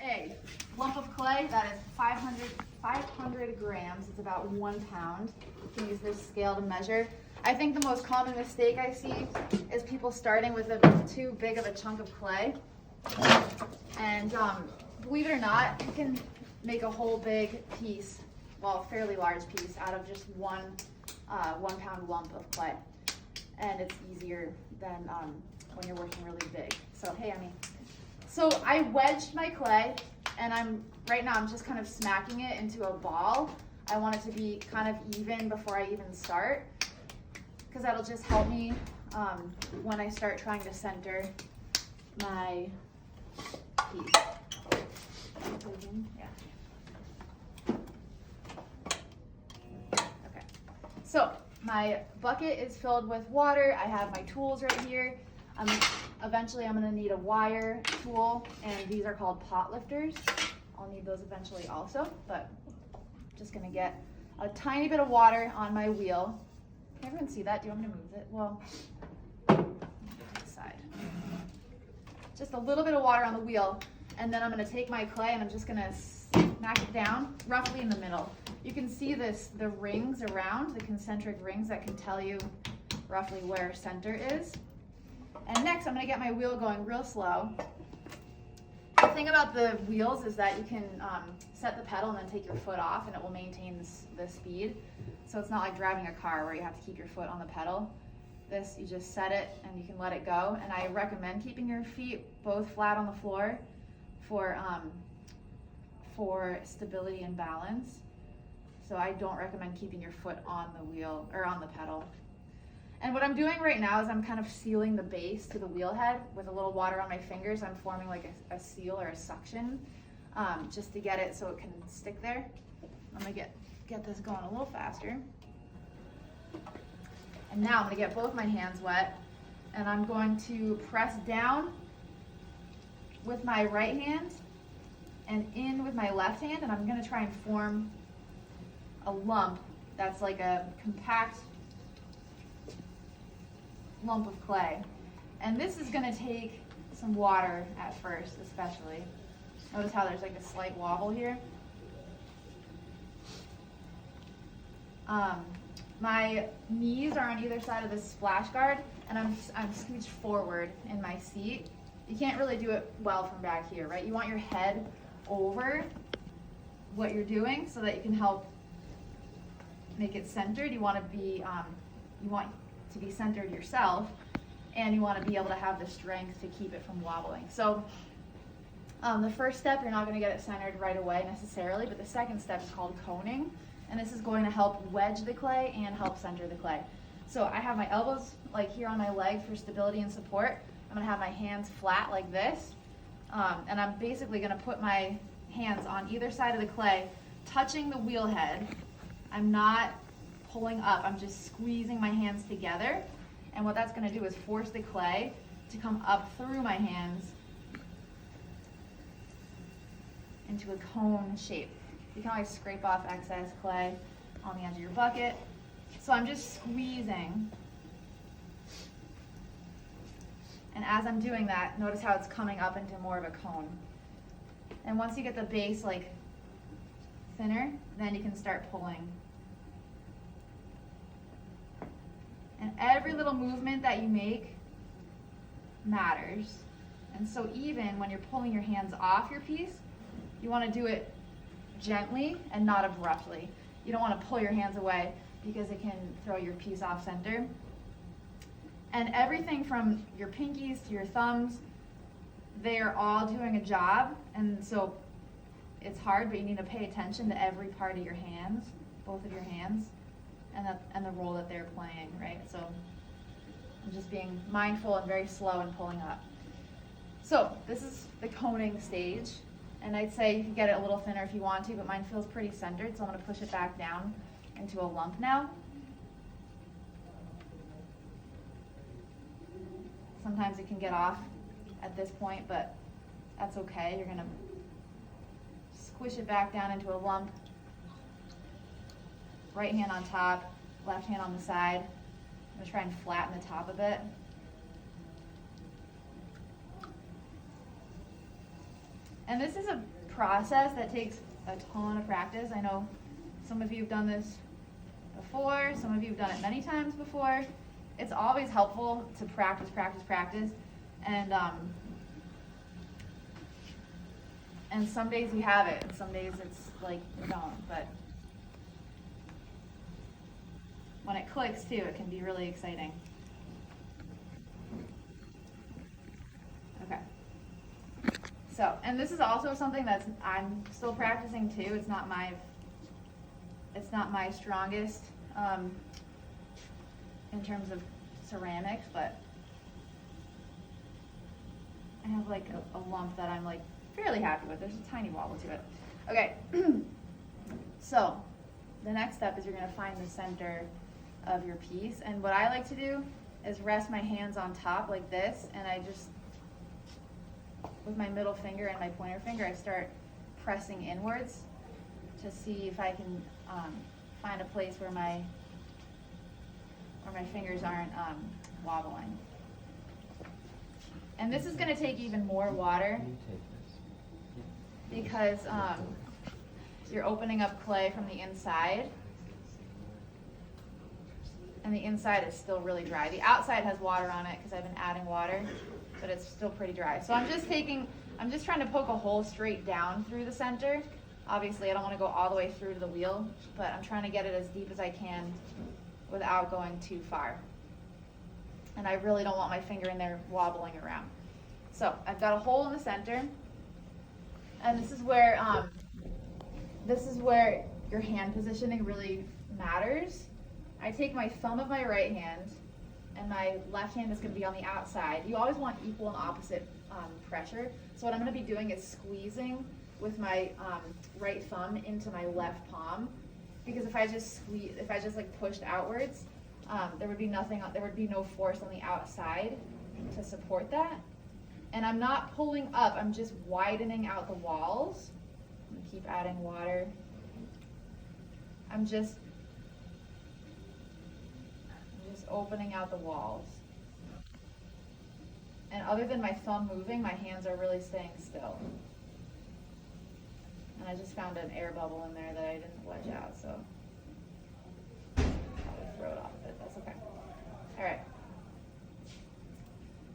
a lump of clay that is 500 grams. It's about 1 pound. You can use this scale to measure. I think the most common mistake I see is people starting with too big of a chunk of clay. And believe it or not, you can make a whole big piece, well, a fairly large piece, out of just one 1 pound lump of clay. And it's easier than when you're working really big. So, hey, Emmy. So I wedged my clay, and right now I'm just kind of smacking it into a ball. I want it to be kind of even before I even start, because that'll just help me when I start trying to center my piece. Yeah. Okay. So my bucket is filled with water. I have my tools right here. Eventually I'm gonna need a wire tool, and these are called pot lifters. I'll need those eventually also, but I'm just gonna get a tiny bit of water on my wheel. Can everyone see that? Do you want me to move it? Well, to the side. Just a little bit of water on the wheel, and then I'm gonna take my clay and I'm just gonna smack it down roughly in the middle. You can see the rings around, the concentric rings that can tell you roughly where center is. And next, I'm gonna get my wheel going real slow. The thing about the wheels is that you can set the pedal and then take your foot off, and it will maintain the speed. So it's not like driving a car where you have to keep your foot on the pedal. This, you just set it and you can let it go. And I recommend keeping your feet both flat on the floor for stability and balance. So I don't recommend keeping your foot on the wheel or on the pedal. And what I'm doing right now is I'm kind of sealing the base to the wheel head with a little water on my fingers. I'm forming like a seal or a suction just to get it so it can stick there. I'm gonna get this going a little faster. And now I'm gonna get both my hands wet, and I'm going to press down with my right hand and in with my left hand, and I'm gonna try and form a lump that's like a compact lump of clay. And this is gonna take some water at first, especially. Notice how there's like a slight wobble here. My knees are on either side of this splash guard, and I'm scooched forward in my seat. You can't really do it well from back here, right? You want your head over what you're doing so that you can help make it centered. You want to be centered yourself, and you want to be able to have the strength to keep it from wobbling. So the first step, you're not going to get it centered right away necessarily, but the second step is called coning, and this is going to help wedge the clay and help center the clay. So I have my elbows like here on my legs for stability and support. I'm going to have my hands flat like this, and I'm basically going to put my hands on either side of the clay, touching the wheel head. I'm not pulling up, I'm just squeezing my hands together, and what that's going to do is force the clay to come up through my hands into a cone shape. You can always scrape off excess clay on the edge of your bucket. So I'm just squeezing, and as I'm doing that, notice how it's coming up into more of a cone. And once you get the base like thinner, then you can start pulling. And every little movement that you make matters. And so even when you're pulling your hands off your piece, you want to do it gently and not abruptly. You don't want to pull your hands away because it can throw your piece off center. And everything from your pinkies to your thumbs, they are all doing a job. And so it's hard, but you need to pay attention to every part of your hands, both of your hands, and the role that they're playing, right? So I'm just being mindful and very slow in pulling up. So this is the coning stage, and I'd say you can get it a little thinner if you want to, but mine feels pretty centered, so I'm going to push it back down into a lump now. Sometimes it can get off at this point, but that's okay. You're going to squish it back down into a lump. Right hand on top, left hand on the side. I'm going to try and flatten the top a bit. And this is a process that takes a ton of practice. I know some of you have done this before, some of you have done it many times before. It's always helpful to practice, practice, practice. And some days you have it, and some days it's like you don't. But when it clicks too, it can be really exciting. Okay. So, and this is also something that's I'm still practicing too. It's not my strongest in terms of ceramics, but I have like a lump that I'm like fairly happy with. There's a tiny wobble to it. Okay. So the next step is you're going to find the center of your piece, and what I like to do is rest my hands on top like this, and I just, with my middle finger and my pointer finger, I start pressing inwards to see if I can find a place where my fingers aren't wobbling. And this is going to take even more water because you're opening up clay from the inside, and the inside is still really dry. The outside has water on it because I've been adding water, but it's still pretty dry. So I'm just trying to poke a hole straight down through the center. Obviously I don't want to go all the way through to the wheel, but I'm trying to get it as deep as I can without going too far. And I really don't want my finger in there wobbling around. So I've got a hole in the center, and this is where your hand positioning really matters. I take my thumb of my right hand, and my left hand is going to be on the outside. You always want equal and opposite pressure. So what I'm going to be doing is squeezing with my right thumb into my left palm, because if I just like pushed outwards, there would be no force on the outside to support that. And I'm not pulling up, I'm just widening out the walls. I'm gonna keep adding water. I'm just opening out the walls. And other than my thumb moving, my hands are really staying still. And I just found an air bubble in there that I didn't wedge out, so I'll throw it off, but that's okay. All right.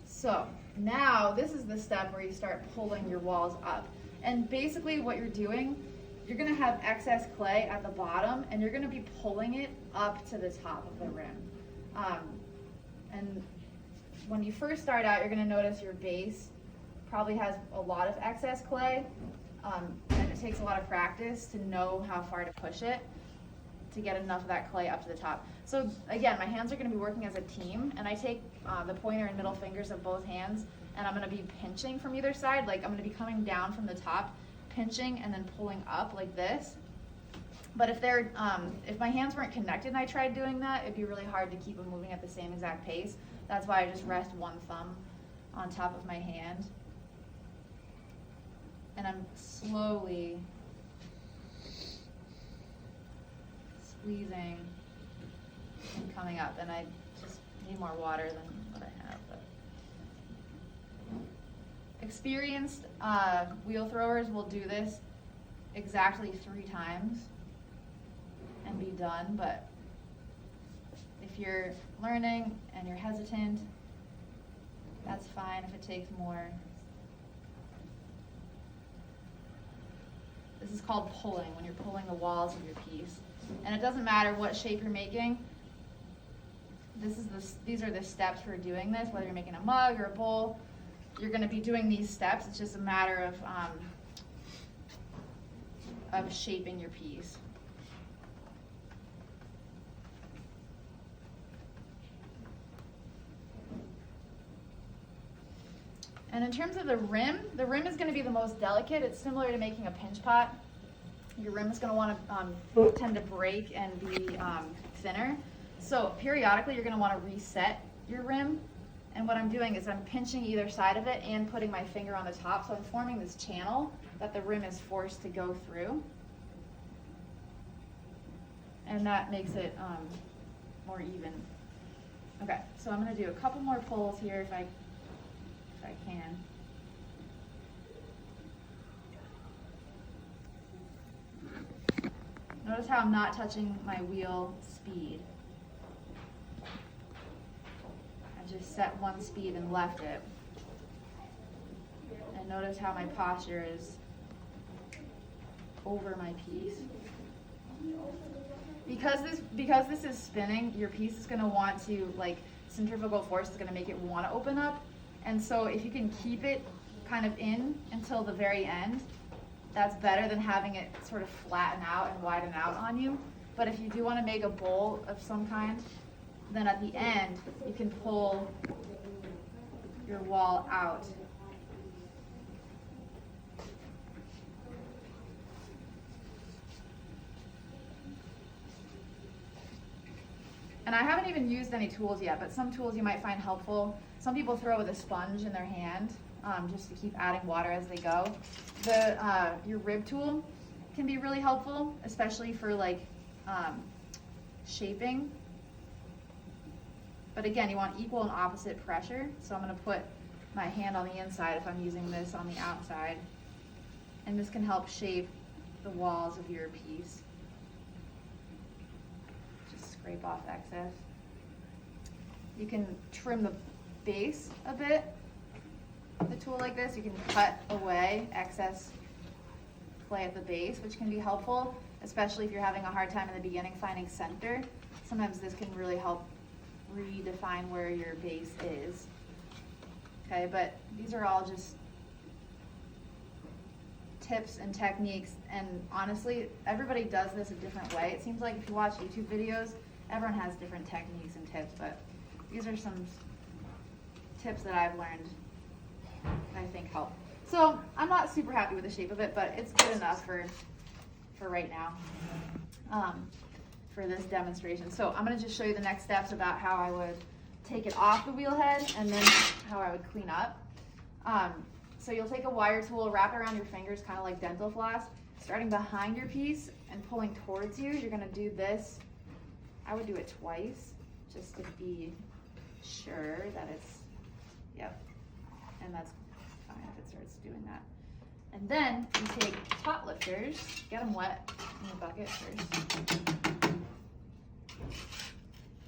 So now this is the step where you start pulling your walls up. And basically what you're doing, you're gonna have excess clay at the bottom, and you're gonna be pulling it up to the top of the rim. And when you first start out, you're gonna notice your base probably has a lot of excess clay, and it takes a lot of practice to know how far to push it to get enough of that clay up to the top. So again, my hands are gonna be working as a team, and I take the pointer and middle fingers of both hands, and I'm gonna be pinching from either side. Like I'm gonna be coming down from the top, pinching, and then pulling up like this. But if my hands weren't connected and I tried doing that, it'd be really hard to keep them moving at the same exact pace. That's why I just rest one thumb on top of my hand. And I'm slowly squeezing and coming up. And I just need more water than what I have. But experienced wheel throwers will do this exactly 3 times and be done, but if you're learning and you're hesitant, that's fine if it takes more. This is called pulling, when you're pulling the walls of your piece. And it doesn't matter what shape you're making. These are the steps for doing this, whether you're making a mug or a bowl. You're going to be doing these steps. It's just a matter of shaping your piece. And in terms of the rim is going to be the most delicate. It's similar to making a pinch pot. Your rim is going to want to tend to break and be thinner. So periodically you're going to want to reset your rim. And what I'm doing is I'm pinching either side of it and putting my finger on the top. So I'm forming this channel that the rim is forced to go through. And that makes it more even. Okay, so I'm going to do a couple more pulls here if I can. Notice how I'm not touching my wheel speed. I just set one speed and left it. And notice how my posture is over my piece. Because this is spinning, your piece is gonna want to, like, centrifugal force is gonna make it wanna open up. And so if you can keep it kind of in until the very end, that's better than having it sort of flatten out and widen out on you. But if you do wanna make a bowl of some kind, then at the end, you can pull your wall out. And I haven't even used any tools yet, but some tools you might find helpful. Some people throw with a sponge in their hand, just to keep adding water as they go. Your rib tool can be really helpful, especially for like shaping. But again, you want equal and opposite pressure. So I'm gonna put my hand on the inside if I'm using this on the outside. And this can help shape the walls of your piece. Scrape off excess. You can trim the base a bit with a tool like this. You can cut away excess clay at the base, which can be helpful, especially if you're having a hard time in the beginning finding center. Sometimes this can really help redefine where your base is. Okay, but these are all just tips and techniques, and honestly, everybody does this a different way. It seems like if you watch YouTube videos, everyone has different techniques and tips, but these are some tips that I've learned that I think help. So I'm not super happy with the shape of it, but it's good enough for right now, for this demonstration. So I'm gonna just show you the next steps about how I would take it off the wheel head and then how I would clean up. So you'll take a wire tool, wrap it around your fingers, kind of like dental floss, starting behind your piece and pulling towards you. You're gonna do this. I would do it twice, just to be sure that it's, yep, and that's fine if it starts doing that. And then you take pot lifters, get them wet in the bucket first,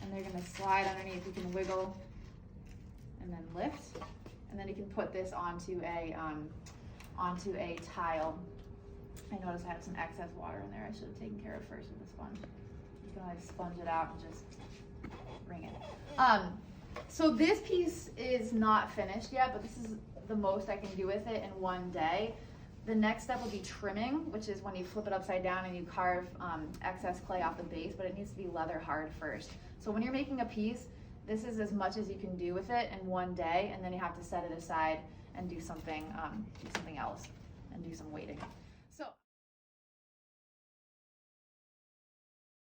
and they're gonna slide underneath. You can wiggle and then lift, and then you can put this onto a tile. I noticed I have some excess water in there I should have taken care of first with the sponge. You can always sponge it out and just wring it. So this piece is not finished yet, but this is the most I can do with it in one day. The next step will be trimming, which is when you flip it upside down and you carve excess clay off the base, but it needs to be leather hard first. So when you're making a piece, this is as much as you can do with it in one day, and then you have to set it aside and do something else and do some waiting.